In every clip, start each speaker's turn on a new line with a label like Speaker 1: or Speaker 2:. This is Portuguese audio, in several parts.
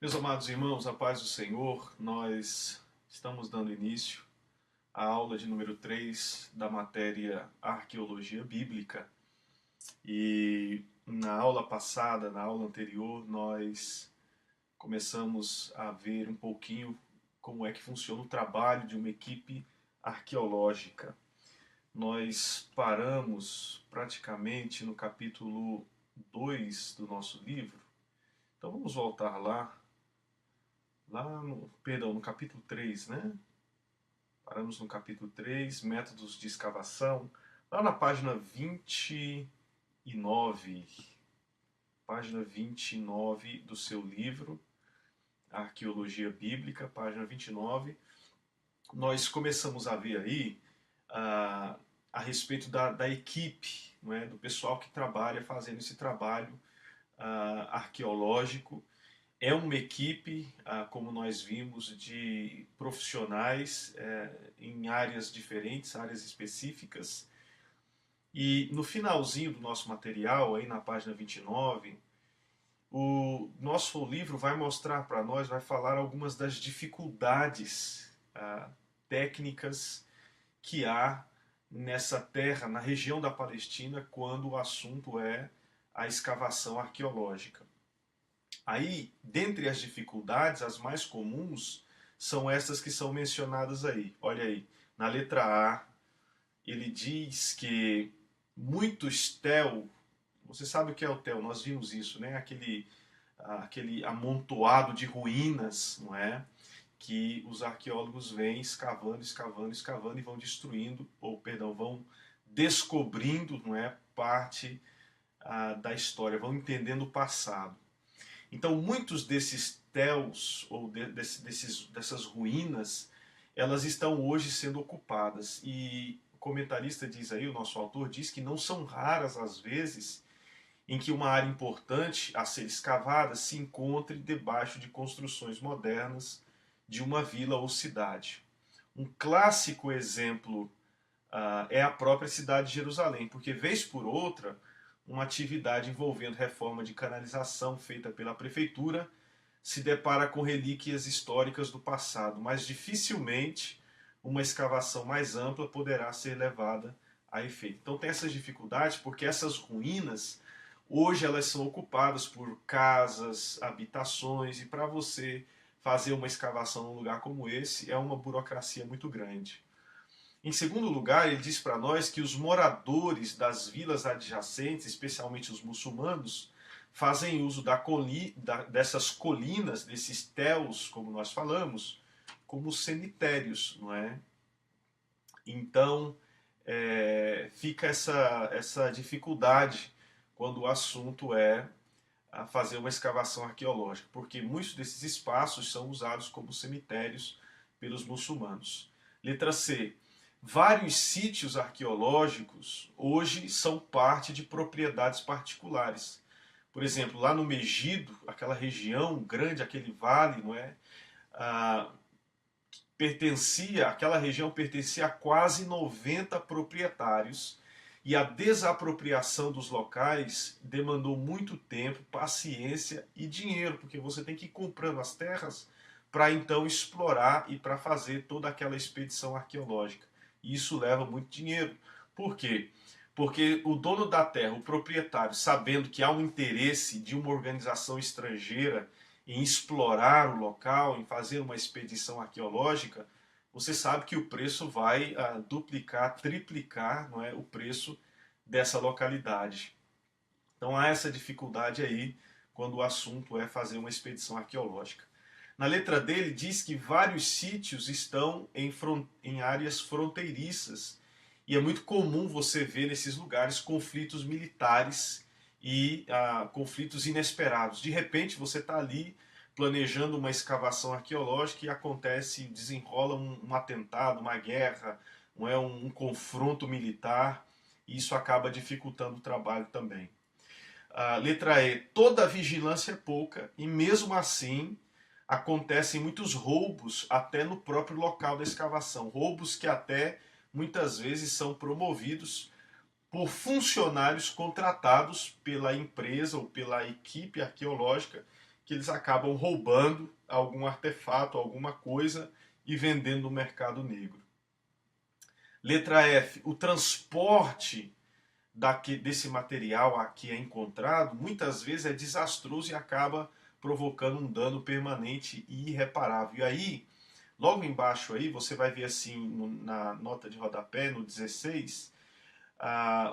Speaker 1: Meus amados irmãos, a paz do Senhor, nós estamos dando início à aula de número 3 da matéria Arqueologia Bíblica. E na aula passada, na aula anterior, nós começamos a ver um pouquinho como é que funciona o trabalho de uma equipe arqueológica. Nós paramos praticamente no capítulo 2 do nosso livro. Então vamos voltar no capítulo 3, né? Paramos no capítulo 3, métodos de escavação, lá na página 29, página 29 do seu livro, Arqueologia Bíblica, página 29. Nós começamos a ver aí a respeito da equipe, não é? Do pessoal que trabalha fazendo esse trabalho arqueológico. É uma equipe, como nós vimos, de profissionais em áreas diferentes, áreas específicas. E no finalzinho do nosso material, aí na página 29, o nosso livro vai mostrar para nós, vai falar algumas das dificuldades técnicas que há nessa terra, na região da Palestina, quando o assunto é a escavação arqueológica. Aí, dentre as dificuldades, as mais comuns são essas que são mencionadas aí. Olha aí, na letra A, ele diz que muitos tel, você sabe o que é o tel, nós vimos isso, né? Aquele amontoado de ruínas, não é? Que os arqueólogos vêm escavando, escavando, escavando e vão destruindo, ou perdão, vão descobrindo, não é? Parte da história, vão entendendo o passado. Então, muitos desses tels, ou dessas ruínas, elas estão hoje sendo ocupadas. E o comentarista diz aí, o nosso autor diz que não são raras as vezes em que uma área importante a ser escavada se encontre debaixo de construções modernas de uma vila ou cidade. Um clássico exemplo é a própria cidade de Jerusalém, porque vez por outra uma atividade envolvendo reforma de canalização feita pela prefeitura se depara com relíquias históricas do passado, mas dificilmente uma escavação mais ampla poderá ser levada a efeito. Então tem essas dificuldades porque essas ruínas hoje elas são ocupadas por casas, habitações, e para você fazer uma escavação num lugar como esse é uma burocracia muito grande. Em segundo lugar, ele diz para nós que os moradores das vilas adjacentes, especialmente os muçulmanos, fazem uso dessas colinas, desses tels, como nós falamos, como cemitérios, não é? Então, fica essa dificuldade quando o assunto é fazer uma escavação arqueológica, porque muitos desses espaços são usados como cemitérios pelos muçulmanos. Letra C. Vários sítios arqueológicos hoje são parte de propriedades particulares. Por exemplo, lá no Megido, aquela região grande, aquele vale, não é? Aquela região pertencia a quase 90 proprietários, e a desapropriação dos locais demandou muito tempo, paciência e dinheiro, porque você tem que ir comprando as terras para então explorar e para fazer toda aquela expedição arqueológica. E isso leva muito dinheiro. Por quê? Porque o dono da terra, o proprietário, sabendo que há um interesse de uma organização estrangeira em explorar o local, em fazer uma expedição arqueológica, você sabe que o preço vai duplicar, triplicar, não é, o preço dessa localidade. Então há essa dificuldade aí quando o assunto é fazer uma expedição arqueológica. Na letra dele diz que vários sítios estão em áreas fronteiriças, e é muito comum você ver nesses lugares conflitos militares e conflitos inesperados. De repente você está ali planejando uma escavação arqueológica e desenrola um atentado, uma guerra, um confronto militar, e isso acaba dificultando o trabalho também. Letra E, toda a vigilância é pouca e mesmo assim acontecem muitos roubos até no próprio local da escavação. Roubos que até muitas vezes são promovidos por funcionários contratados pela empresa ou pela equipe arqueológica que eles acabam roubando algum artefato, alguma coisa e vendendo no mercado negro. Letra F, o transporte desse material aqui é encontrado, muitas vezes é desastroso e acaba provocando um dano permanente e irreparável. E aí, logo embaixo aí, você vai ver assim, na nota de rodapé, no 16,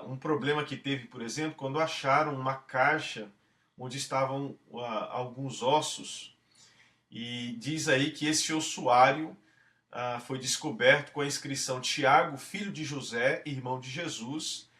Speaker 1: um problema que teve, por exemplo, quando acharam uma caixa onde estavam alguns ossos, e diz aí que esse ossuário foi descoberto com a inscrição Tiago, filho de José, irmão de Jesus,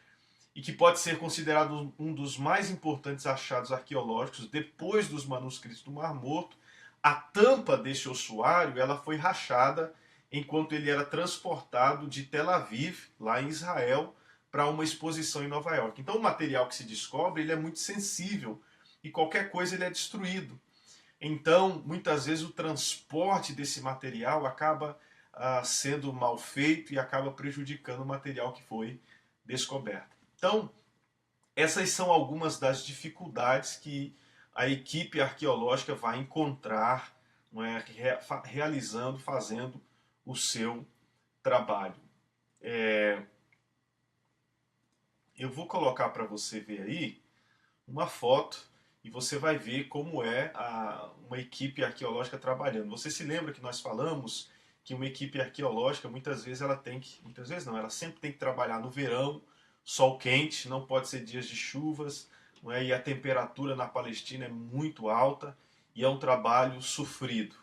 Speaker 1: e que pode ser considerado um dos mais importantes achados arqueológicos depois dos manuscritos do Mar Morto. A tampa desse ossuário ela foi rachada enquanto ele era transportado de Tel Aviv, lá em Israel, para uma exposição em Nova York. Então o material que se descobre ele é muito sensível e qualquer coisa ele é destruído. Então, muitas vezes o transporte desse material acaba sendo mal feito e acaba prejudicando o material que foi descoberto. Então, essas são algumas das dificuldades que a equipe arqueológica vai encontrar, não é, realizando, fazendo o seu trabalho. Eu vou colocar para você ver aí uma foto e você vai ver como é uma equipe arqueológica trabalhando. Você se lembra que nós falamos que uma equipe arqueológica muitas vezes muitas vezes não, ela sempre tem que trabalhar no verão, sol quente, não pode ser dias de chuvas, não é? E a temperatura na Palestina é muito alta e é um trabalho sofrido.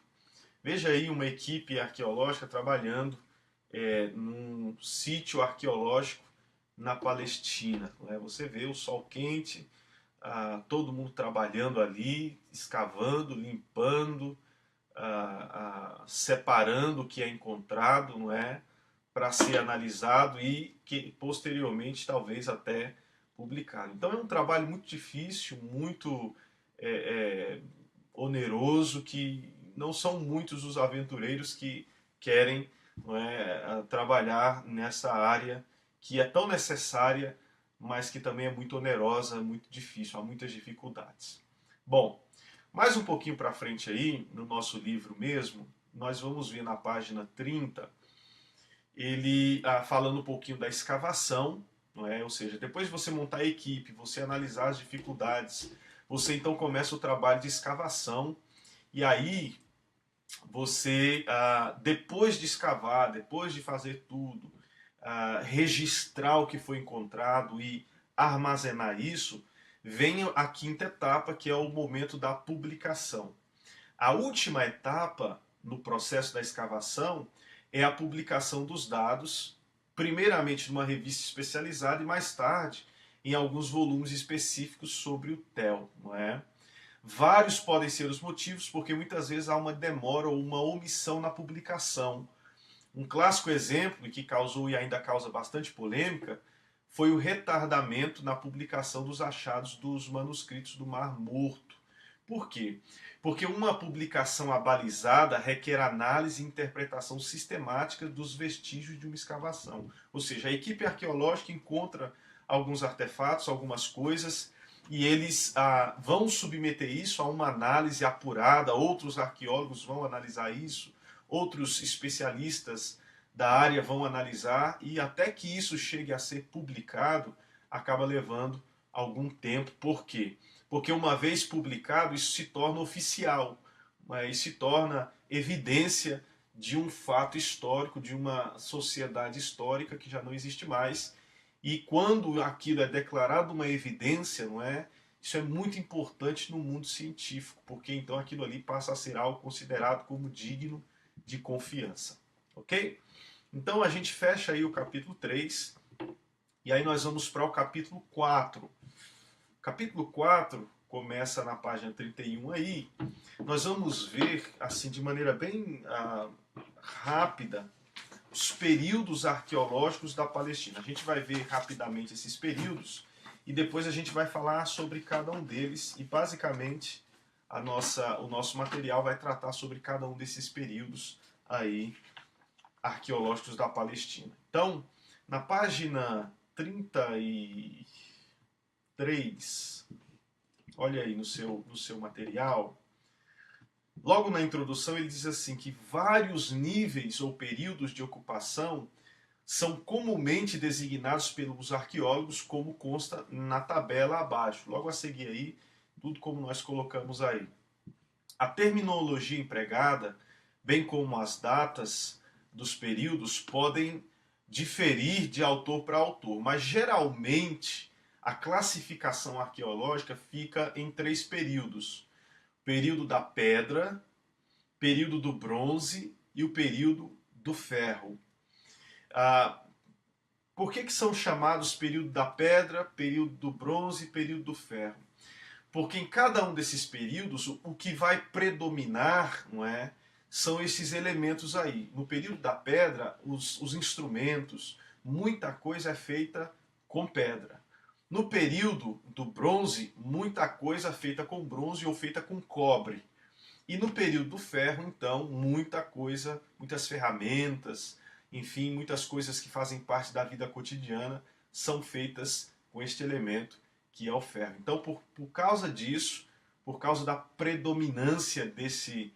Speaker 1: Veja aí uma equipe arqueológica trabalhando num sítio arqueológico na Palestina. Não é? Você vê o sol quente, todo mundo trabalhando ali, escavando, limpando, separando o que é encontrado, não é? Para ser analisado e que posteriormente talvez até publicado. Então é um trabalho muito difícil, muito oneroso, que não são muitos os aventureiros que querem, não é, trabalhar nessa área que é tão necessária, mas que também é muito onerosa, muito difícil, há muitas dificuldades. Bom, mais um pouquinho para frente aí, no nosso livro mesmo, nós vamos ver na página 30, ele falando um pouquinho da escavação, não é? Ou seja, depois de você montar a equipe, você analisar as dificuldades, você então começa o trabalho de escavação, e aí você, depois de escavar, depois de fazer tudo, registrar o que foi encontrado e armazenar isso, vem a quinta etapa, que é o momento da publicação. A última etapa no processo da escavação é a publicação dos dados, primeiramente numa revista especializada e mais tarde em alguns volumes específicos sobre o TEL, não é? Vários podem ser os motivos, porque muitas vezes há uma demora ou uma omissão na publicação. Um clássico exemplo, que causou e ainda causa bastante polêmica, foi o retardamento na publicação dos achados dos manuscritos do Mar Morto. Por quê? Porque uma publicação abalizada requer análise e interpretação sistemática dos vestígios de uma escavação. Ou seja, a equipe arqueológica encontra alguns artefatos, algumas coisas, e eles vão submeter isso a uma análise apurada, outros arqueólogos vão analisar isso, outros especialistas da área vão analisar, e até que isso chegue a ser publicado, acaba levando algum tempo. Por quê? Porque uma vez publicado, isso se torna oficial, mas se torna evidência de um fato histórico, de uma sociedade histórica que já não existe mais. E quando aquilo é declarado uma evidência, não é? Isso é muito importante no mundo científico, porque então aquilo ali passa a ser algo considerado como digno de confiança. Ok? Então a gente fecha aí o capítulo 3 e aí nós vamos para o capítulo 4. O capítulo 4 começa na página 31 aí. Nós vamos ver, assim, de maneira bem rápida, os períodos arqueológicos da Palestina. A gente vai ver rapidamente esses períodos e depois a gente vai falar sobre cada um deles e basicamente o nosso material vai tratar sobre cada um desses períodos aí arqueológicos da Palestina. Então, na página 33, olha aí no seu material, logo na introdução ele diz assim que vários níveis ou períodos de ocupação são comumente designados pelos arqueólogos, como consta na tabela abaixo. Logo a seguir aí, tudo como nós colocamos aí. A terminologia empregada, bem como as datas dos períodos, podem diferir de autor para autor, mas geralmente a classificação arqueológica fica em 3 períodos: período da pedra, período do bronze e o período do ferro. Por que são chamados período da pedra, período do bronze e período do ferro? Porque em cada um desses períodos, o que vai predominar, não é, são esses elementos aí. No período da pedra, os instrumentos, muita coisa é feita com pedra. No período do bronze, muita coisa é feita com bronze ou feita com cobre. E no período do ferro, então, muita coisa, muitas ferramentas, enfim, muitas coisas que fazem parte da vida cotidiana são feitas com este elemento que é o ferro. Então, por causa disso, por causa da predominância desse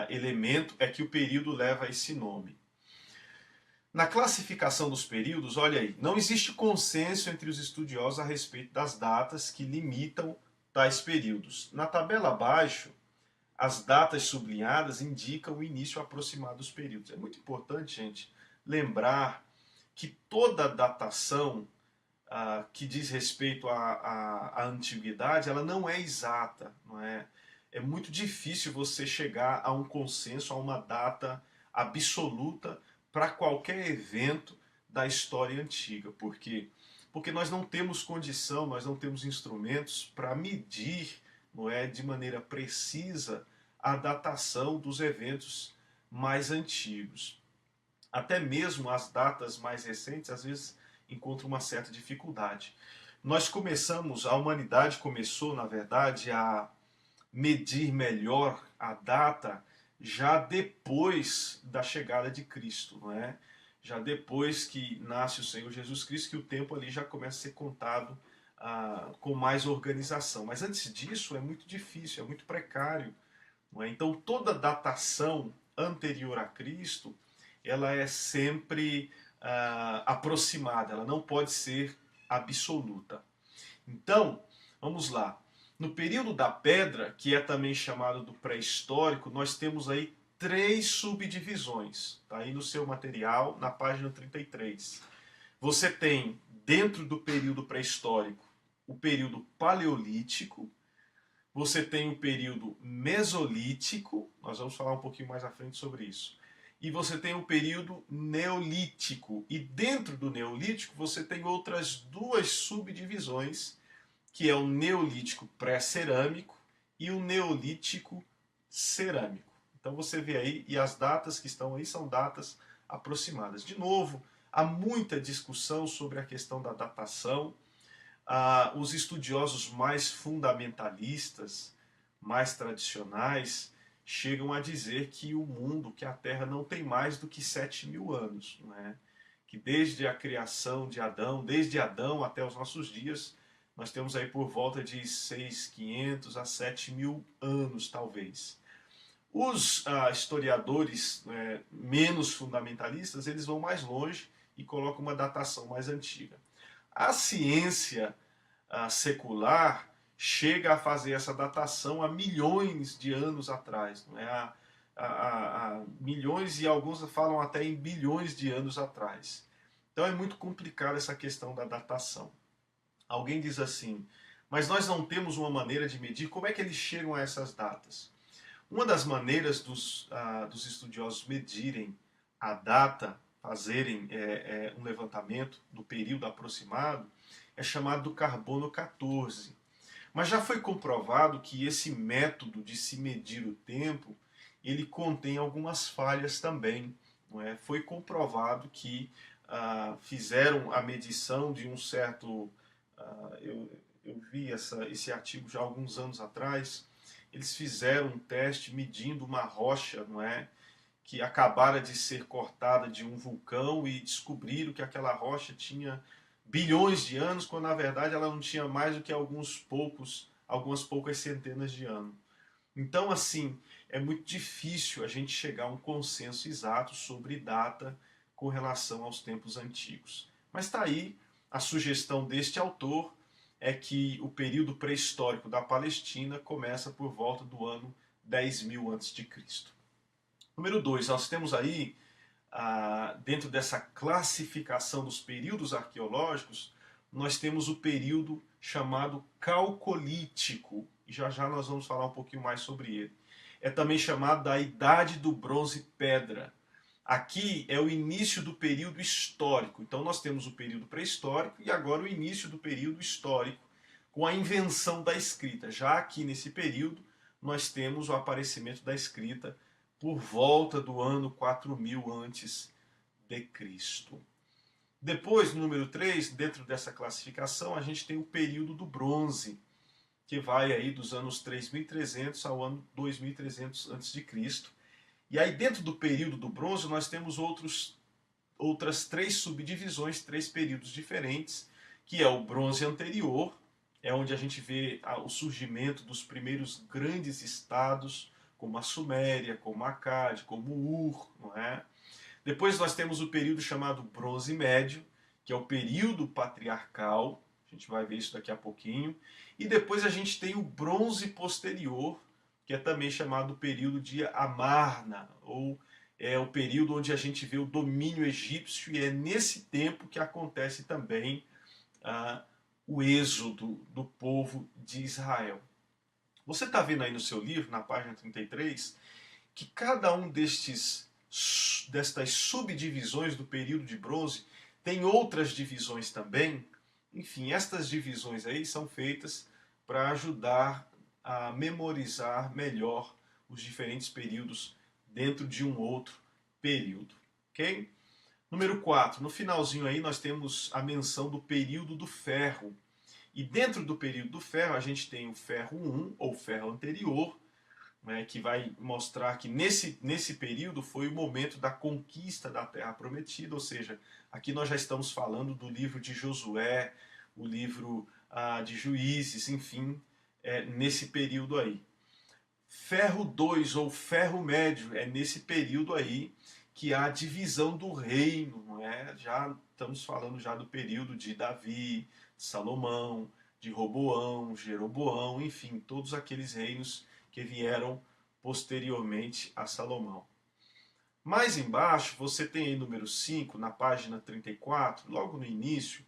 Speaker 1: elemento, é que o período leva esse nome. Na classificação dos períodos, olha aí, não existe consenso entre os estudiosos a respeito das datas que limitam tais períodos. Na tabela abaixo, as datas sublinhadas indicam o início aproximado dos períodos. É muito importante, gente, lembrar que toda datação que diz respeito à antiguidade, ela não é exata, não é? É muito difícil você chegar a um consenso, a uma data absoluta para qualquer evento da história antiga. Por quê? Porque nós não temos condição, nós não temos instrumentos para medir, não é, de maneira precisa a datação dos eventos mais antigos. Até mesmo as datas mais recentes, às vezes, encontram uma certa dificuldade. A humanidade começou, na verdade, a medir melhor a data já depois da chegada de Cristo, não é? Já depois que nasce o Senhor Jesus Cristo, que o tempo ali já começa a ser contado com mais organização. Mas antes disso é muito difícil, é muito precário, não é? Então toda datação anterior a Cristo, ela é sempre aproximada, ela não pode ser absoluta. Então, vamos lá. No período da pedra, que é também chamado do pré-histórico, nós temos aí 3 subdivisões. Está aí no seu material, na página 33. Você tem, dentro do período pré-histórico, o período paleolítico, você tem o período mesolítico, nós vamos falar um pouquinho mais à frente sobre isso. E você tem o período neolítico. E dentro do neolítico você tem outras 2 subdivisões, que é o neolítico pré-cerâmico e o neolítico cerâmico. Então você vê aí, e as datas que estão aí são datas aproximadas. De novo, há muita discussão sobre a questão da datação. Os estudiosos mais fundamentalistas, mais tradicionais, chegam a dizer que o mundo, que a Terra não tem mais do que 7.000 anos. Não é? Que desde a criação de Adão, desde Adão até os nossos dias, nós temos aí por volta de 6.500 a 7.000 anos, talvez. Os historiadores menos fundamentalistas, eles vão mais longe e colocam uma datação mais antiga. A ciência secular chega a fazer essa datação há milhões de anos atrás, não é? Há milhões, e alguns falam até em bilhões de anos atrás. Então é muito complicada essa questão da datação. Alguém diz assim, mas nós não temos uma maneira de medir, como é que eles chegam a essas datas? Uma das maneiras dos estudiosos medirem a data, fazerem um levantamento do período aproximado, é chamado do carbono 14. Mas já foi comprovado que esse método de se medir o tempo, ele contém algumas falhas também. Não é? Foi comprovado que fizeram a medição de um certo... eu vi esse artigo já há alguns anos atrás. Eles fizeram um teste medindo uma rocha, não é, que acabara de ser cortada de um vulcão, e descobriram que aquela rocha tinha bilhões de anos, quando na verdade ela não tinha mais do que algumas poucas centenas de anos. Então, assim, é muito difícil a gente chegar a um consenso exato sobre data com relação aos tempos antigos. Mas está aí a sugestão deste autor, é que o período pré-histórico da Palestina começa por volta do ano 10.000 a.C. Número 2, nós temos aí, dentro dessa classificação dos períodos arqueológicos, nós temos o período chamado Calcolítico, e já já nós vamos falar um pouquinho mais sobre ele. É também chamado da Idade do Bronze-Pedra. Aqui é o início do período histórico. Então nós temos o período pré-histórico e agora o início do período histórico, com a invenção da escrita. Já aqui nesse período, nós temos o aparecimento da escrita por volta do ano 4000 antes de Cristo. Depois, no número 3, dentro dessa classificação, a gente tem o período do bronze, que vai aí dos anos 3300 ao ano 2300 a.C. E aí dentro do período do bronze nós temos outras 3 subdivisões, 3 períodos diferentes, que é o bronze anterior, é onde a gente vê o surgimento dos primeiros grandes estados, como a Suméria, como a Acade, como Ur, não é? Depois nós temos o período chamado Bronze Médio, que é o período patriarcal, a gente vai ver isso daqui a pouquinho. E depois a gente tem o Bronze Posterior, que é também chamado período de Amarna, ou é o período onde a gente vê o domínio egípcio, e é nesse tempo que acontece também o êxodo do povo de Israel. Você está vendo aí no seu livro, na página 33, que cada um destas subdivisões do período de bronze tem outras divisões também. Enfim, estas divisões aí são feitas para ajudar a memorizar melhor os diferentes períodos dentro de um outro período. Ok? Número 4, no finalzinho aí nós temos a menção do período do ferro. E dentro do período do ferro a gente tem o ferro 1, ou ferro anterior, né, que vai mostrar que nesse período foi o momento da conquista da Terra Prometida, ou seja, aqui nós já estamos falando do livro de Josué, o livro de Juízes, enfim, nesse período aí. Ferro 2, ou ferro médio, é nesse período aí que há a divisão do reino, não é? Já estamos falando já do período de Davi, Salomão, de Roboão, Jeroboão, enfim, todos aqueles reinos que vieram posteriormente a Salomão. Mais embaixo, você tem aí número 5, na página 34, logo no início,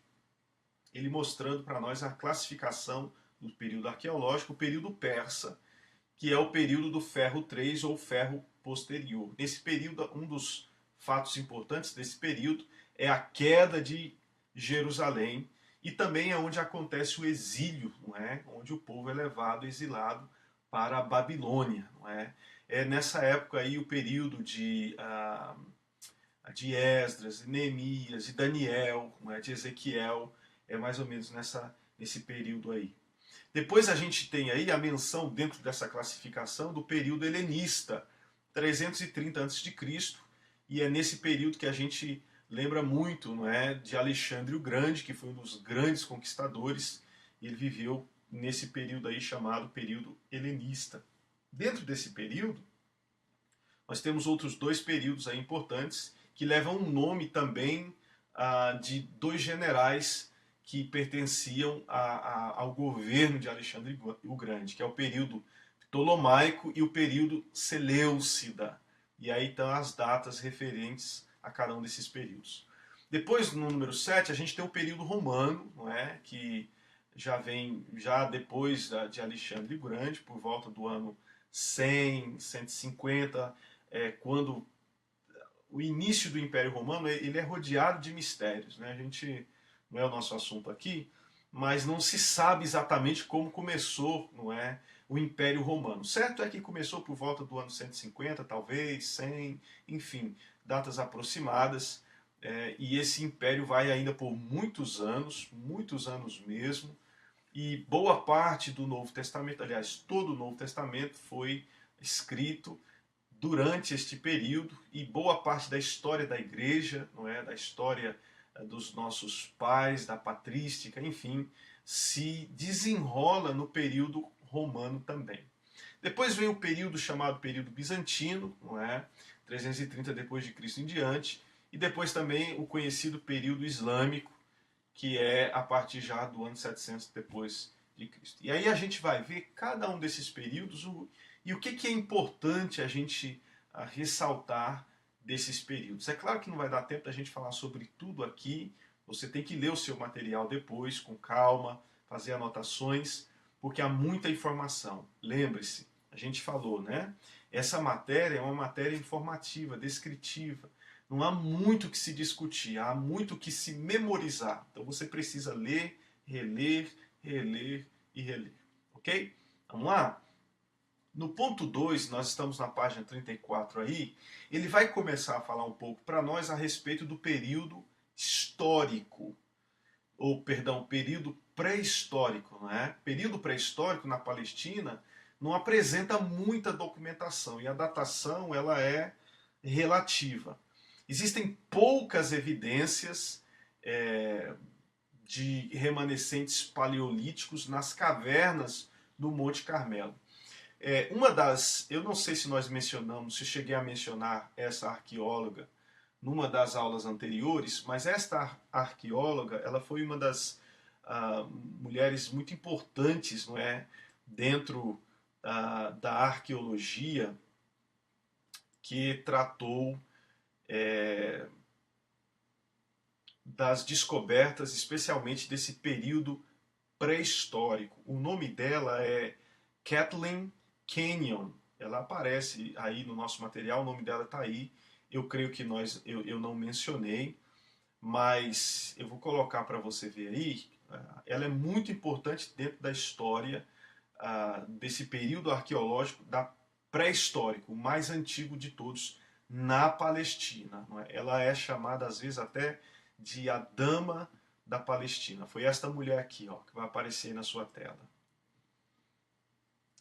Speaker 1: ele mostrando para nós a classificação do período arqueológico, o período persa, que é o período do ferro 3 ou ferro posterior. Nesse período, um dos fatos importantes desse período é a queda de Jerusalém, e também é onde acontece o exílio, não é? Onde o povo é levado, exilado para a Babilônia. Não é? É nessa época aí o período de Esdras, Neemias, e Daniel, não é? De Ezequiel, é mais ou menos nesse período aí. Depois a gente tem aí a menção dentro dessa classificação do período helenista, 330 a.C., e é nesse período que a gente lembra muito, não é, de Alexandre o Grande, que foi um dos grandes conquistadores, e ele viveu nesse período aí chamado período helenista. Dentro desse período, nós temos outros 2 períodos aí importantes, que levam um nome também de 2 generais que pertenciam ao governo de Alexandre o Grande, que é o período Ptolomaico e o período Seleucida. E aí estão as datas referentes a cada um desses períodos. Depois, no número 7, a gente tem o período romano, não é? Que já vem depois de Alexandre o Grande, por volta do ano 100, 150, quando o início do Império Romano ele é rodeado de mistérios. Né? A gente não é o nosso assunto aqui, mas não se sabe exatamente como começou, não é, o Império Romano. Certo é que começou por volta do ano 150, talvez, 100, enfim, datas aproximadas, e esse império vai ainda por muitos anos mesmo, e boa parte do Novo Testamento, aliás, todo o Novo Testamento foi escrito durante este período, e boa parte da história da igreja, não é, da história dos nossos pais, da patrística, enfim, se desenrola no período romano também. Depois vem o período chamado período bizantino, não é? 330 depois de Cristo em diante, e depois também o conhecido período islâmico, que é a partir já do ano 700 depois de Cristo. E aí a gente vai ver cada um desses períodos e o que é importante a gente ressaltar desses períodos. É claro que não vai dar tempo da gente falar sobre tudo aqui, você tem que ler o seu material depois, com calma, fazer anotações, porque há muita informação. Lembre-se, a gente falou, né? Essa matéria é uma matéria informativa, descritiva. Não há muito que se discutir, há muito que se memorizar. Então você precisa ler, reler, reler e reler. Ok? Vamos lá? No ponto 2, nós estamos na página 34 aí, ele vai começar a falar um pouco para nós a respeito do período histórico, ou perdão, período pré-histórico, não é? Período pré-histórico na Palestina não apresenta muita documentação e a datação ela é relativa. Existem poucas evidências de remanescentes paleolíticos nas cavernas do Monte Carmelo. Uma das, eu não sei se nós mencionamos, se cheguei a mencionar essa arqueóloga numa das aulas anteriores, mas esta arqueóloga, ela foi uma das mulheres muito importantes, não é, dentro da arqueologia, que tratou das descobertas, especialmente desse período pré-histórico. O nome dela é Kathleen Kenyon. Ela aparece aí no nosso material, o nome dela está aí. Eu creio que eu não mencionei, mas eu vou colocar para você ver aí. Ela é muito importante dentro da história desse período arqueológico da pré-histórico, o mais antigo de todos na Palestina. Não é? Ela é chamada às vezes até de a Dama da Palestina. Foi esta mulher aqui, ó, que vai aparecer aí na sua tela.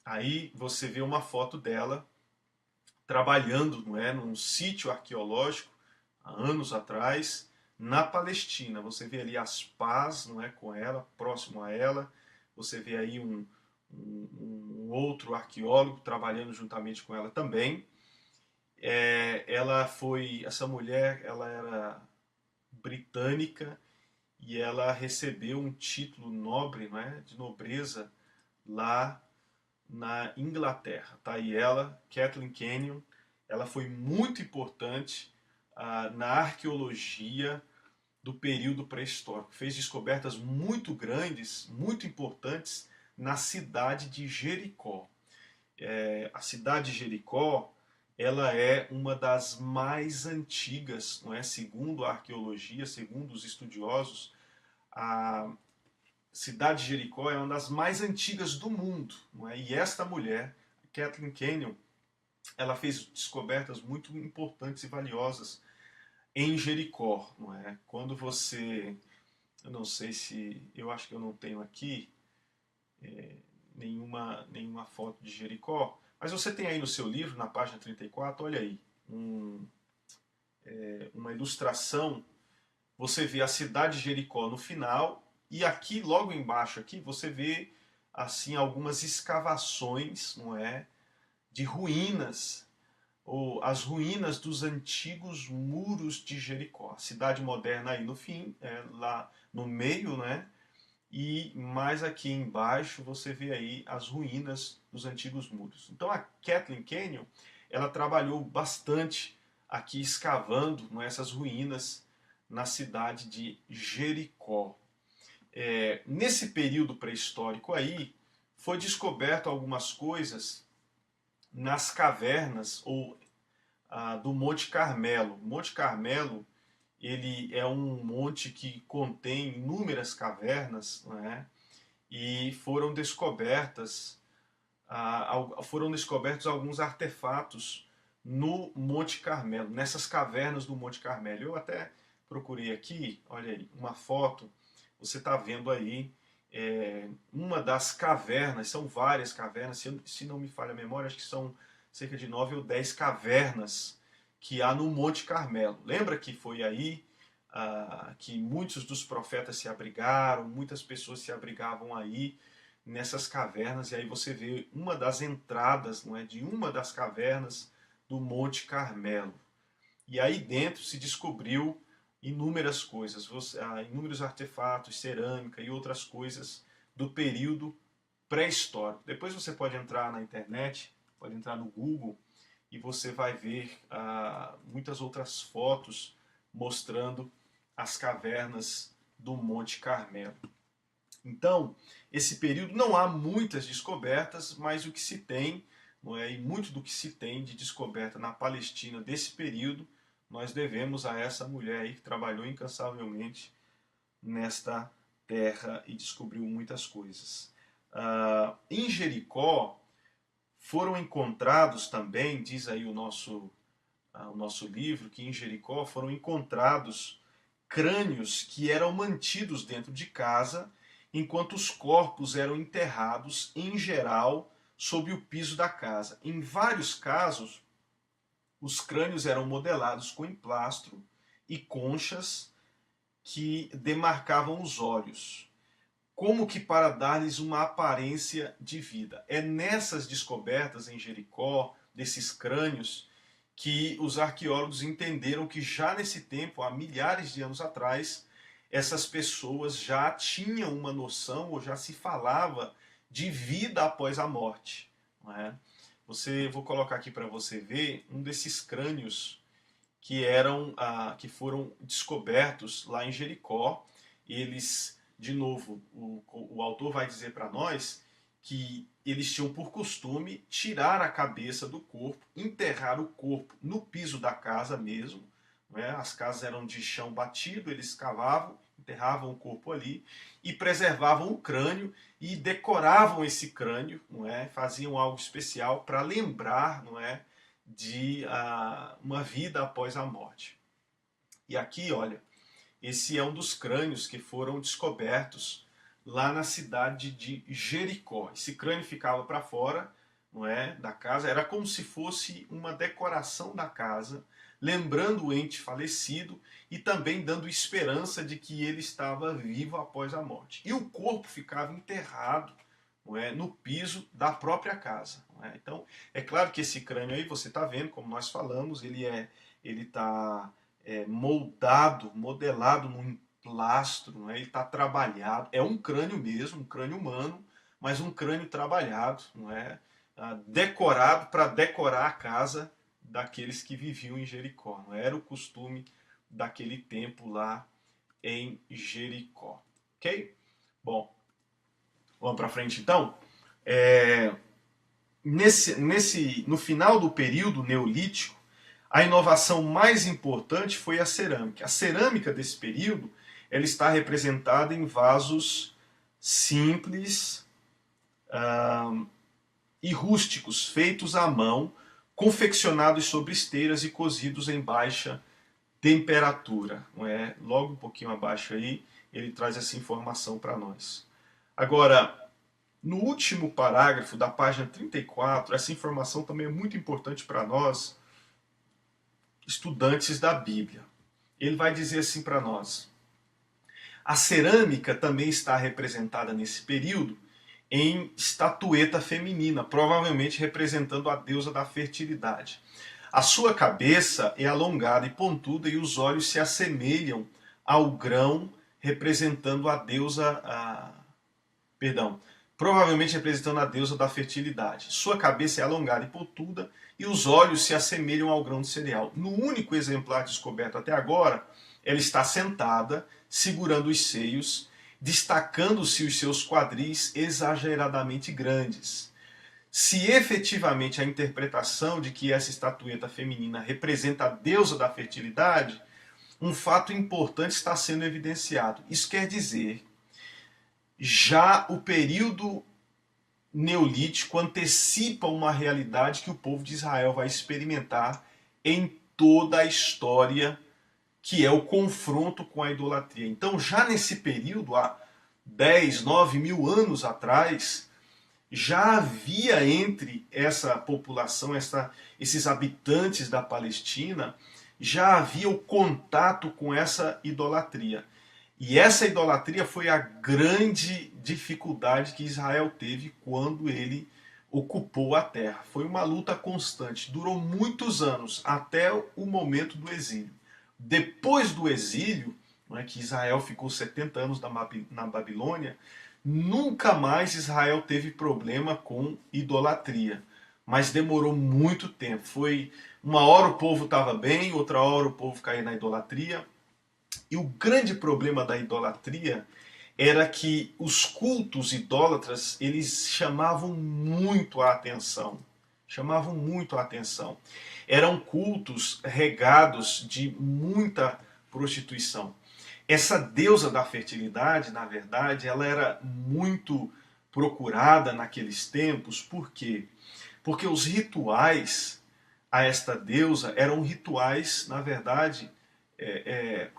Speaker 1: Aí você vê uma foto dela trabalhando, não é, num sítio arqueológico há anos atrás na Palestina. Você vê ali as pás, não é, com ela, próximo a ela. Você vê aí um outro arqueólogo trabalhando juntamente com ela também. Essa mulher, ela era britânica e ela recebeu um título nobre, não é, de nobreza lá na Inglaterra. Tá aí ela, Kathleen Kenyon, ela foi muito importante na arqueologia do período pré-histórico. Fez descobertas muito grandes, muito importantes na cidade de Jericó. A cidade de Jericó, ela é uma das mais antigas, não é? Segundo a arqueologia, segundo os estudiosos, a cidade de Jericó é uma das mais antigas do mundo, não é? E esta mulher, Kathleen Kenyon, ela fez descobertas muito importantes e valiosas em Jericó, não é? Quando você, eu não sei se, eu acho que eu não tenho aqui nenhuma foto de Jericó, mas você tem aí no seu livro, na página 34, olha aí, uma ilustração, você vê a cidade de Jericó no final, e aqui, logo embaixo, aqui, você vê assim algumas escavações, não é, de ruínas, ou as ruínas dos antigos muros de Jericó. A cidade moderna aí no fim, lá no meio, né? E mais aqui embaixo você vê aí as ruínas dos antigos muros. Então a Kathleen Kenyon, ela trabalhou bastante aqui escavando, não é, essas ruínas na cidade de Jericó. Nesse período pré-histórico aí, foi descoberto algumas coisas nas cavernas ou do Monte Carmelo. Monte Carmelo, ele é um monte que contém inúmeras cavernas, né? E foram descobertos alguns artefatos no Monte Carmelo, nessas cavernas do Monte Carmelo. Eu até procurei aqui, olha aí, uma foto. Você está vendo aí uma das cavernas, são várias cavernas, se não me falha a memória, acho que são cerca de 9 ou 10 cavernas que há no Monte Carmelo. Lembra que foi aí que muitos dos profetas se abrigaram, muitas pessoas se abrigavam aí nessas cavernas, e aí você vê uma das entradas, não é, de uma das cavernas do Monte Carmelo. E aí dentro se descobriu inúmeras coisas, inúmeros artefatos, cerâmica e outras coisas do período pré-histórico. Depois você pode entrar na internet, pode entrar no Google, e você vai ver muitas outras fotos mostrando as cavernas do Monte Carmelo. Então, esse período não há muitas descobertas, mas o que se tem, não é, e muito do que se tem de descoberta na Palestina desse período, nós devemos a essa mulher aí que trabalhou incansavelmente nesta terra e descobriu muitas coisas. Em Jericó foram encontrados também, diz aí o nosso livro, que em Jericó foram encontrados crânios que eram mantidos dentro de casa, enquanto os corpos eram enterrados, em geral, sob o piso da casa. Em vários casos, os crânios eram modelados com emplastro e conchas que demarcavam os olhos, como que para dar-lhes uma aparência de vida. É nessas descobertas em Jericó, desses crânios, que os arqueólogos entenderam que já nesse tempo, há milhares de anos atrás, essas pessoas já tinham uma noção, ou já se falava, de vida após a morte. Não é? Vou colocar aqui para você ver um desses crânios que foram descobertos lá em Jericó. Eles, de novo, o autor vai dizer para nós que eles tinham por costume tirar a cabeça do corpo, enterrar o corpo no piso da casa mesmo. Não é? As casas eram de chão batido, eles cavavam, enterravam o corpo ali e preservavam o crânio e decoravam esse crânio, não é? Faziam algo especial para lembrar, não é, de uma vida após a morte. E aqui, olha, esse é um dos crânios que foram descobertos lá na cidade de Jericó. Esse crânio ficava para fora, não é, da casa, era como se fosse uma decoração da casa, lembrando o ente falecido e também dando esperança de que ele estava vivo após a morte. E o corpo ficava enterrado, não é, no piso da própria casa. Não é? Então, é claro que esse crânio aí, você está vendo, como nós falamos, ele está modelado num emplastro, não é? Ele está trabalhado. É um crânio mesmo, um crânio humano, mas um crânio trabalhado, não é? Decorado para decorar a casa daqueles que viviam em Jericó. Não era o costume daquele tempo lá em Jericó. Ok? Bom, vamos para frente então. No final do período neolítico, a inovação mais importante foi a cerâmica. A cerâmica desse período ela está representada em vasos simples e rústicos, feitos à mão, confeccionados sobre esteiras e cozidos em baixa temperatura. Não é? Logo um pouquinho abaixo aí, ele traz essa informação para nós. Agora, no último parágrafo da página 34, essa informação também é muito importante para nós, estudantes da Bíblia. Ele vai dizer assim para nós: a cerâmica também está representada nesse período em estatueta feminina, provavelmente representando a deusa da fertilidade. A sua cabeça é alongada e pontuda e os olhos se assemelham ao grão, representando a deusa... provavelmente representando a deusa da fertilidade. Sua cabeça é alongada e pontuda e os olhos se assemelham ao grão de cereal. No único exemplar descoberto até agora, ela está sentada, segurando os seios, destacando-se os seus quadris exageradamente grandes. Se efetivamente a interpretação de que essa estatueta feminina representa a deusa da fertilidade, um fato importante está sendo evidenciado. Isso quer dizer, já o período neolítico antecipa uma realidade que o povo de Israel vai experimentar em toda a história, que é o confronto com a idolatria. Então, já nesse período, há 10, 9 mil anos atrás, já havia entre essa população, esses habitantes da Palestina, já havia o contato com essa idolatria. E essa idolatria foi a grande dificuldade que Israel teve quando ele ocupou a terra. Foi uma luta constante, durou muitos anos, até o momento do exílio. Depois do exílio, não é, que Israel ficou 70 anos na Babilônia, nunca mais Israel teve problema com idolatria. Mas demorou muito tempo. Foi uma hora o povo estava bem, outra hora o povo caía na idolatria. E o grande problema da idolatria era que os cultos idólatras, eles chamavam muito a atenção. Chamavam muito a atenção. Eram cultos regados de muita prostituição. Essa deusa da fertilidade, na verdade, ela era muito procurada naqueles tempos. Por quê? Porque os rituais a esta deusa eram rituais, na verdade,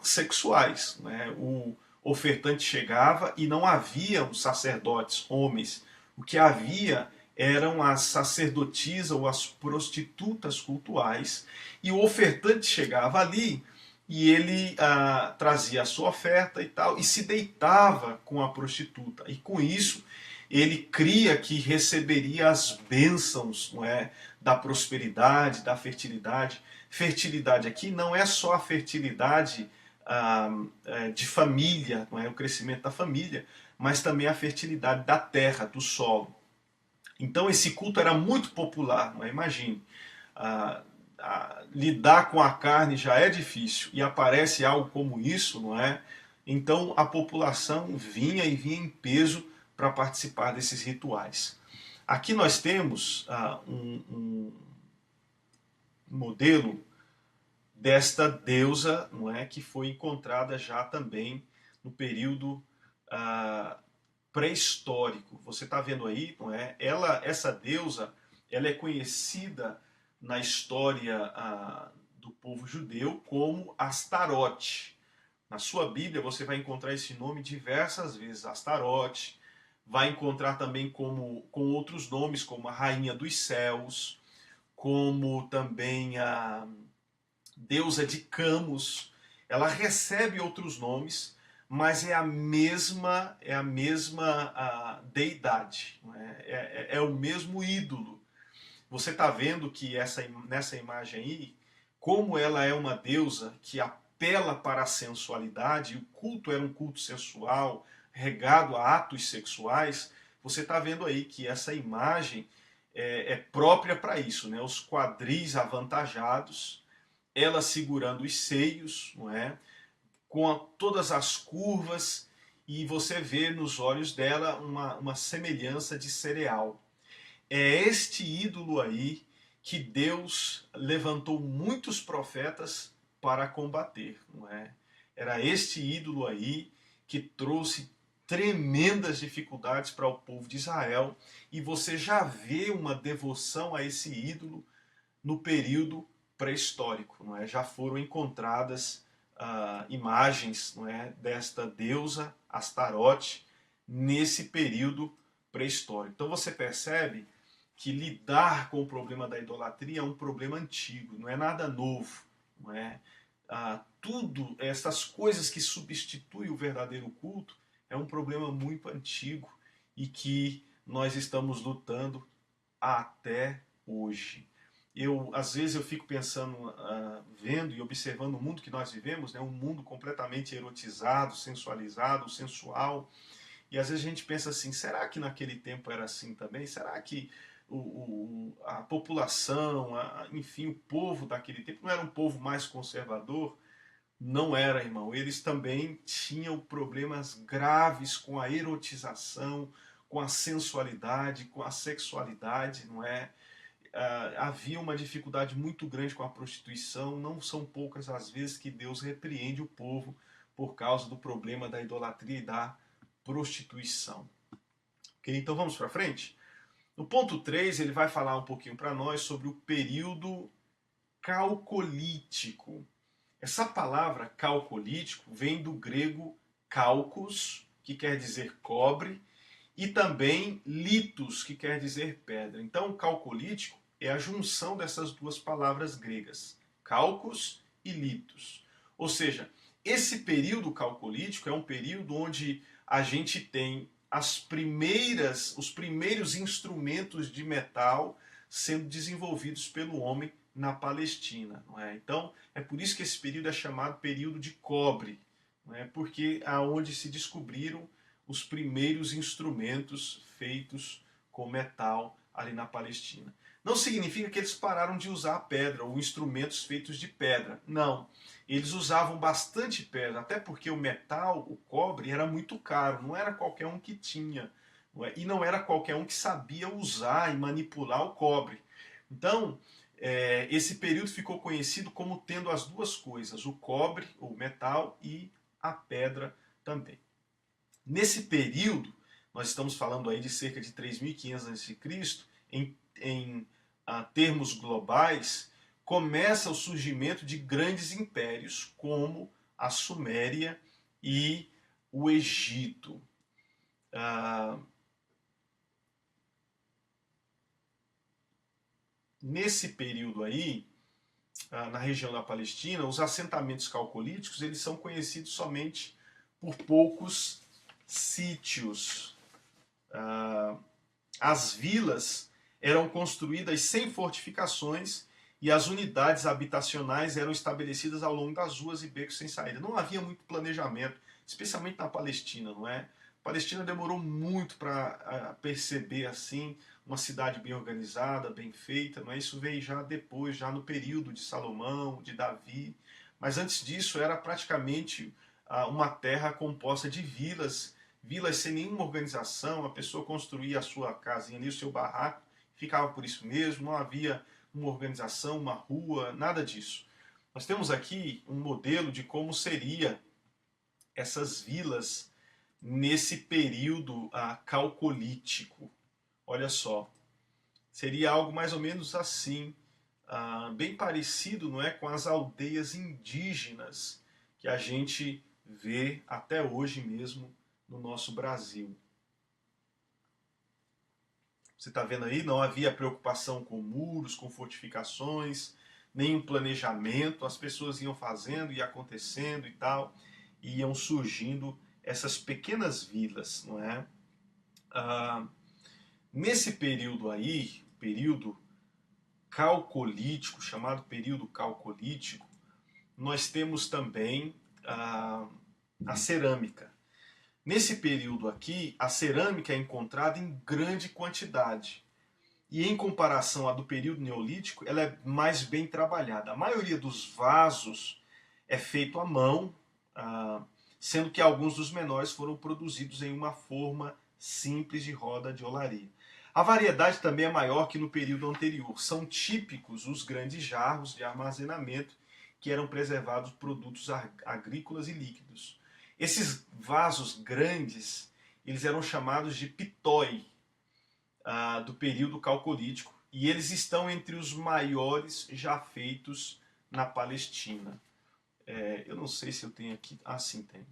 Speaker 1: sexuais. Né? O ofertante chegava e não havia os sacerdotes homens. O que havia eram as sacerdotisas ou as prostitutas cultuais. E o ofertante chegava ali e ele trazia a sua oferta e tal, e se deitava com a prostituta. E com isso ele cria que receberia as bênçãos, não é, da prosperidade, da fertilidade. Fertilidade aqui não é só a fertilidade de família, não é, o crescimento da família, mas também a fertilidade da terra, do solo. Então esse culto era muito popular, não é? Imagine, lidar com a carne já é difícil e aparece algo como isso, não é? Então a população vinha e vinha em peso para participar desses rituais. Aqui nós temos um modelo desta deusa, não é, que foi encontrada já também no período pré-histórico. Você está vendo aí, não é? Essa deusa, ela é conhecida na história do povo judeu como Astarote. Na sua Bíblia você vai encontrar esse nome diversas vezes, Astarote. Vai encontrar também com outros nomes, como a Rainha dos Céus, como também a deusa de Camus. Ela recebe outros nomes, mas é a mesma deidade, é o mesmo ídolo. Você está vendo que nessa imagem aí, como ela é uma deusa que apela para a sensualidade, e o culto era um culto sensual, regado a atos sexuais, você está vendo aí que essa imagem é própria para isso, né? Os quadris avantajados, ela segurando os seios, não é? Com todas as curvas, e você vê nos olhos dela uma semelhança de cereal. É este ídolo aí que Deus levantou muitos profetas para combater, não é? Era este ídolo aí que trouxe tremendas dificuldades para o povo de Israel, e você já vê uma devoção a esse ídolo no período pré-histórico, não é? Já foram encontradas imagens, não é, desta deusa Astarote nesse período pré-histórico. Então você percebe que lidar com o problema da idolatria é um problema antigo, não é nada novo, não é? Tudo, essas coisas que substituem o verdadeiro culto, é um problema muito antigo e que nós estamos lutando até hoje. Às vezes eu fico pensando, vendo e observando o mundo que nós vivemos, né, um mundo completamente erotizado, sensualizado, sensual, e às vezes a gente pensa assim, será que naquele tempo era assim também? Será que a população, enfim, o povo daquele tempo não era um povo mais conservador? Não era, irmão. Eles também tinham problemas graves com a erotização, com a sensualidade, com a sexualidade, não é? Havia uma dificuldade muito grande com a prostituição. Não são poucas as vezes que Deus repreende o povo por causa do problema da idolatria e da prostituição. Ok? Então vamos para frente? No ponto 3, ele vai falar um pouquinho para nós sobre o período calcolítico. Essa palavra calcolítico vem do grego calcos, que quer dizer cobre, e também litos, que quer dizer pedra. Então, calcolítico é a junção dessas duas palavras gregas, calcos e litos. Ou seja, esse período calcolítico é um período onde a gente tem os primeiros instrumentos de metal sendo desenvolvidos pelo homem na Palestina. Não é? Então, é por isso que esse período é chamado período de cobre, não é? Porque é onde se descobriram os primeiros instrumentos feitos com metal ali na Palestina. Não significa que eles pararam de usar a pedra ou instrumentos feitos de pedra. Não. Eles usavam bastante pedra, até porque o metal, o cobre, era muito caro. Não era qualquer um que tinha. E não era qualquer um que sabia usar e manipular o cobre. Então, esse período ficou conhecido como tendo as duas coisas, o cobre, o metal, e a pedra também. Nesse período, nós estamos falando aí de cerca de 3.500 a.C., em termos globais, começa o surgimento de grandes impérios como a Suméria e o Egito. Nesse período aí, na região da Palestina, os assentamentos calcolíticos eles são conhecidos somente por poucos sítios. As vilas eram construídas sem fortificações e as unidades habitacionais eram estabelecidas ao longo das ruas e becos sem saída. Não havia muito planejamento, especialmente na Palestina, não é? A Palestina demorou muito para perceber assim uma cidade bem organizada, bem feita, não é? Isso veio já depois, já no período de Salomão, de Davi. Mas antes disso era praticamente uma terra composta de vilas sem nenhuma organização, a pessoa construía a sua casinha ali, o seu barraco, ficava por isso mesmo, não havia uma organização, uma rua, nada disso. Nós temos aqui um modelo de como seria essas vilas nesse período calcolítico. Olha só, seria algo mais ou menos assim, bem parecido, não é, com as aldeias indígenas que a gente vê até hoje mesmo no nosso Brasil. Você está vendo aí? Não havia preocupação com muros, com fortificações, nenhum planejamento. As pessoas iam fazendo e acontecendo e tal, e iam surgindo essas pequenas vilas, não é? Nesse período aí, período calcolítico, chamado período calcolítico, nós temos também a cerâmica. Nesse período aqui, a cerâmica é encontrada em grande quantidade. E em comparação à do período neolítico, ela é mais bem trabalhada. A maioria dos vasos é feito à mão, sendo que alguns dos menores foram produzidos em uma forma simples de roda de olaria. A variedade também é maior que no período anterior. São típicos os grandes jarros de armazenamento que eram preservados produtos agrícolas e líquidos. Esses vasos grandes, eles eram chamados de pitói, do período calcolítico, e eles estão entre os maiores já feitos na Palestina. Eu não sei se eu tenho aqui, sim tem.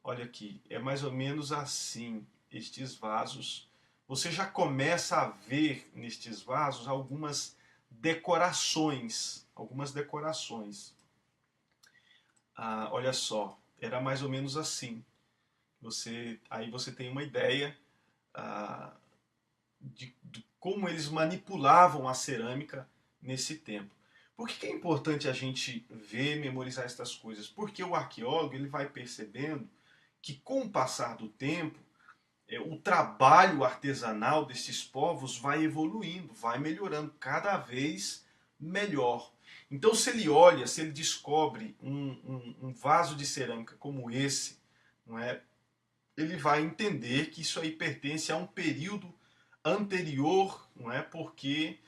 Speaker 1: Olha aqui, é mais ou menos assim, estes vasos. Você já começa a ver nestes vasos algumas decorações, olha só, era mais ou menos assim. Aí você tem uma ideia de como eles manipulavam a cerâmica nesse tempo. Por que é importante a gente ver, memorizar estas coisas? Porque o arqueólogo ele vai percebendo que com o passar do tempo, o trabalho artesanal desses povos vai evoluindo, vai melhorando cada vez melhor. Então, se ele descobre um vaso de cerâmica como esse, não é, ele vai entender que isso aí pertence a um período anterior, não é, porque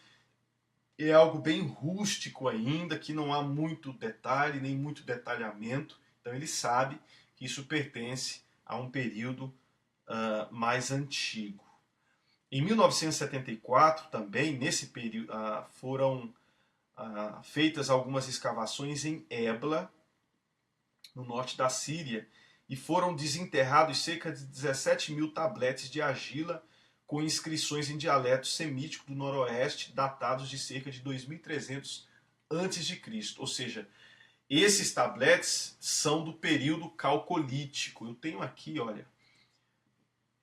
Speaker 1: é algo bem rústico ainda, que não há muito detalhe, nem muito detalhamento. Então, ele sabe que isso pertence a um período mais antigo. Em 1974, também, nesse período, foram feitas algumas escavações em Ebla, no norte da Síria, e foram desenterrados cerca de 17.000 tabletes de argila com inscrições em dialeto semítico do noroeste, datados de cerca de 2300 a.C. Ou seja, Esses tabletes são do período calcolítico. Eu tenho aqui, olha,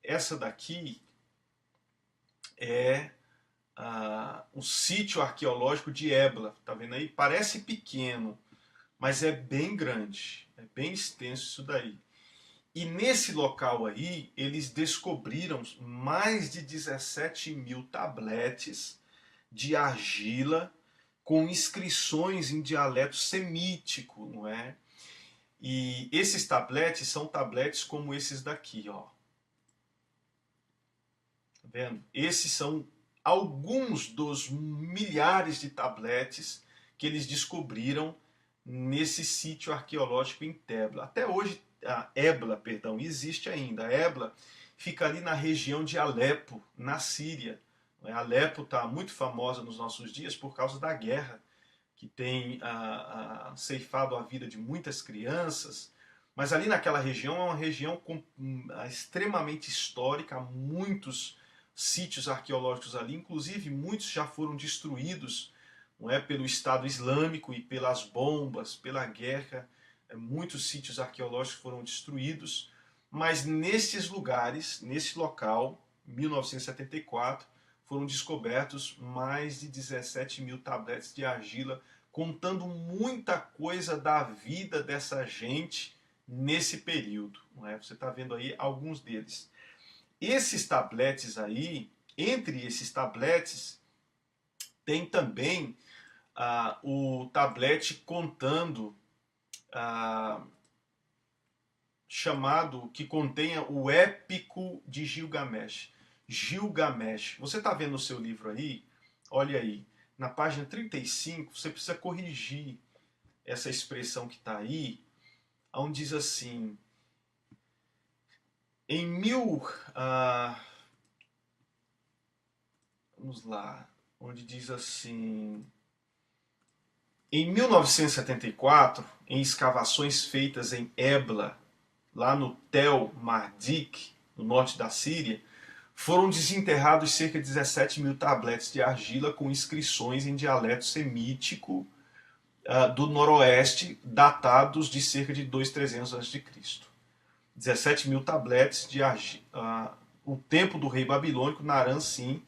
Speaker 1: essa daqui é o sítio arqueológico de Ebla. Tá vendo aí? Parece pequeno, mas é bem grande, é bem extenso isso daí. E nesse local aí, eles descobriram mais de 17 mil tabletes de argila com inscrições em dialeto semítico, não é? E esses tabletes são tabletes como esses daqui, ó. Tá vendo? Esses são alguns dos milhares de tabletes que eles descobriram nesse sítio arqueológico em Ebla. Até hoje, Ebla, perdão, existe ainda. A Ebla fica ali na região de Alepo, na Síria. Alepo está muito famosa nos nossos dias por causa da guerra, que tem ceifado a vida de muitas crianças. Mas ali naquela região é uma região extremamente histórica, há muitos sítios arqueológicos ali, inclusive muitos já foram destruídos, não é, pelo Estado Islâmico e pelas bombas, pela guerra. Muitos sítios arqueológicos foram destruídos, mas nesses lugares, nesse local, 1974, foram descobertos mais de 17 mil tabletes de argila, contando muita coisa da vida dessa gente nesse período. Não é? Você está vendo aí alguns deles. Esses tabletes aí, entre esses tabletes, tem também o tablete contando, chamado, que contenha o Épico de Gilgamesh. Gilgamesh. Você está vendo o seu livro aí? Olha aí, na página 35, você precisa corrigir essa expressão que está aí, onde diz assim, vamos lá, onde diz assim, em 1974, em escavações feitas em Ebla, lá no Tel Mardik, no norte da Síria, foram desenterrados cerca de 17 mil tabletes de argila com inscrições em dialeto semítico do noroeste, datados de cerca de 2.300 a.C. 17 mil tabletes de argila. O tempo do rei babilônico Naram-Sin,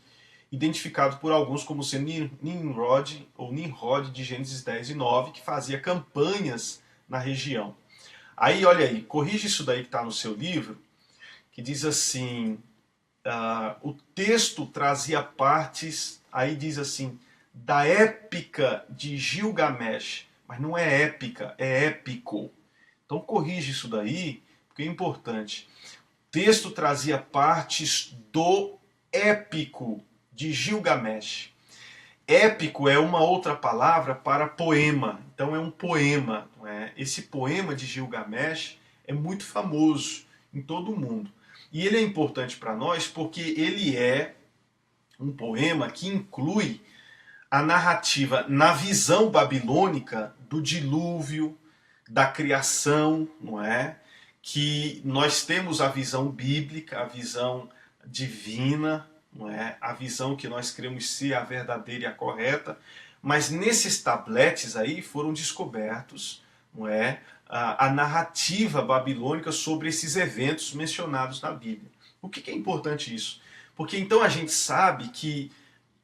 Speaker 1: identificado por alguns como sendo Nimrod ou Nimrod de Gênesis 10 e 9, que fazia campanhas na região. Aí, olha aí, corrige isso daí que está no seu livro, que diz assim, o texto trazia partes, aí diz assim, da épica de Gilgamesh, mas não é épica, é épico. Então corrige isso daí, porque é importante. O texto trazia partes do épico de Gilgamesh. Épico é uma outra palavra para poema. Então é um poema. Não é? Esse poema de Gilgamesh é muito famoso em todo o mundo. E ele é importante para nós porque ele é um poema que inclui a narrativa na visão babilônica do dilúvio, da criação, não é? Que nós temos a visão bíblica, a visão divina, não é? A visão que nós cremos ser a verdadeira e a correta, mas nesses tabletes aí foram descobertos, não é? A narrativa babilônica sobre esses eventos mencionados na Bíblia. Por que é importante isso? Porque então a gente sabe que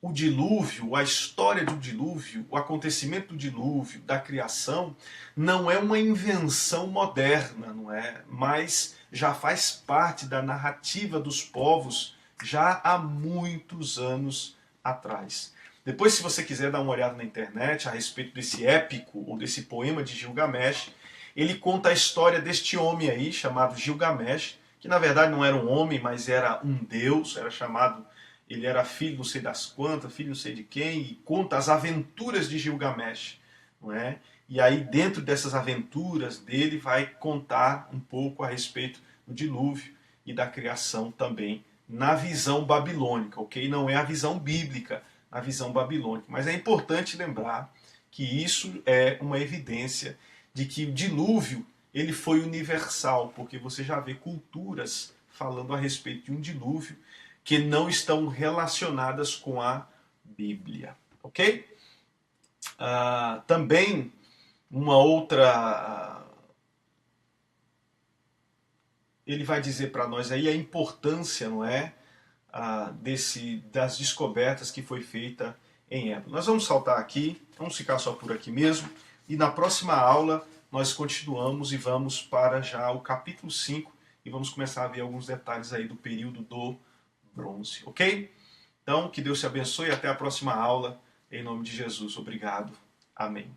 Speaker 1: o dilúvio, a história do dilúvio, o acontecimento do dilúvio, da criação, não é uma invenção moderna, não é? Mas já faz parte da narrativa dos povos já há muitos anos atrás. Depois, se você quiser dar uma olhada na internet a respeito desse épico ou desse poema de Gilgamesh, ele conta a história deste homem aí chamado Gilgamesh, que na verdade não era um homem, mas era um deus, era chamado, ele era filho não sei das quantas, filho não sei de quem, e conta as aventuras de Gilgamesh, não é? E aí dentro dessas aventuras dele vai contar um pouco a respeito do dilúvio e da criação também na visão babilônica, ok? Não é a visão bíblica, a visão babilônica. Mas é importante lembrar que isso é uma evidência de que o dilúvio ele foi universal, porque você já vê culturas falando a respeito de um dilúvio que não estão relacionadas com a Bíblia, ok? Também Uma outra, ele vai dizer para nós aí a importância, não é, das descobertas que foi feita em Ébano. Nós vamos saltar aqui, vamos ficar só por aqui mesmo, e na próxima aula nós continuamos e vamos para já o capítulo 5 e vamos começar a ver alguns detalhes aí do período do bronze, ok? Então, que Deus te abençoe e até a próxima aula, em nome de Jesus. Obrigado. Amém.